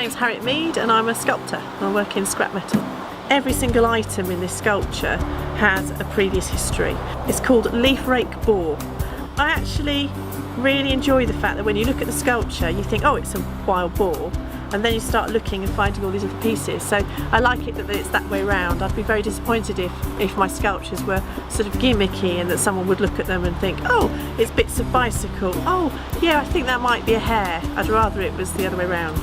name's Harriet Mead and I'm a sculptor. I work in scrap metal. Every single item in this sculpture has a previous history. It's called leaf rake boar. I actually really enjoy the fact that when you look at the sculpture you think, oh, it's a wild boar, and then you start looking and finding all these little pieces. So I like it that it's that way round. I'd be very disappointed if my sculptures were sort of gimmicky and that someone would look at them and think, oh, it's bits of bicycle, oh yeah, I think that might be a hare. I'd rather it was the other way round.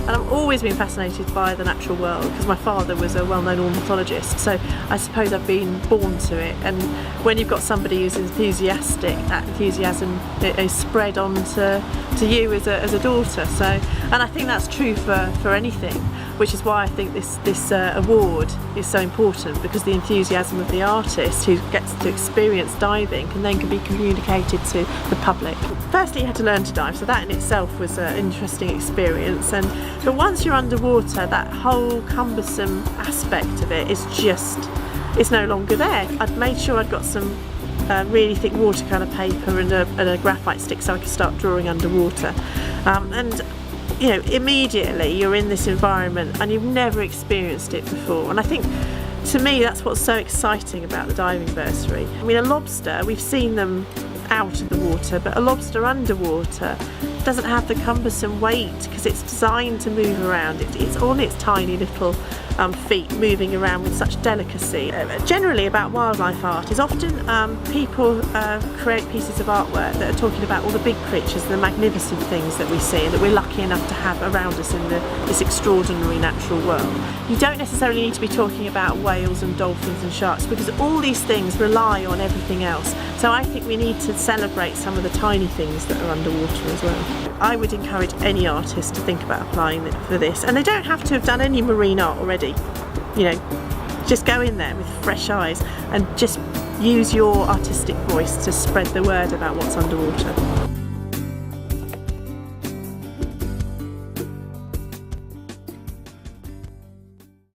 And I've always been fascinated by the natural world because my father was a well-known ornithologist, so I suppose I've been born to it. And when you've got somebody who's enthusiastic, that enthusiasm is spread on to you as a daughter. So, and I think that's true for anything, which is why I think this award is so important, because the enthusiasm of the artist who gets to experience diving can be communicated to the public. Firstly, you had to learn to dive, so that in itself was an interesting experience. But once you're underwater, that whole cumbersome aspect of it is it's no longer there. I'd made sure I'd got some really thick watercolour paper and a graphite stick so I could start drawing underwater. And you know, immediately you're in this environment and you've never experienced it before. And I think, to me, that's what's so exciting about the diving bursary. I mean, a lobster, we've seen them out of the water, but a lobster underwater doesn't have the cumbersome weight because it's designed to move around. It's on its tiny little feet, moving around with such delicacy. Generally about wildlife art is often people create pieces of artwork that are talking about all the big creatures, the magnificent things that we see and that we're lucky enough to have around us in this extraordinary natural world. You don't necessarily need to be talking about whales and dolphins and sharks, because all these things rely on everything else. So I think we need to celebrate some of the tiny things that are underwater as well. I would encourage any artist to think about applying it for this, and they don't have to have done any marine art already. You know, just go in there with fresh eyes and just use your artistic voice to spread the word about what's underwater.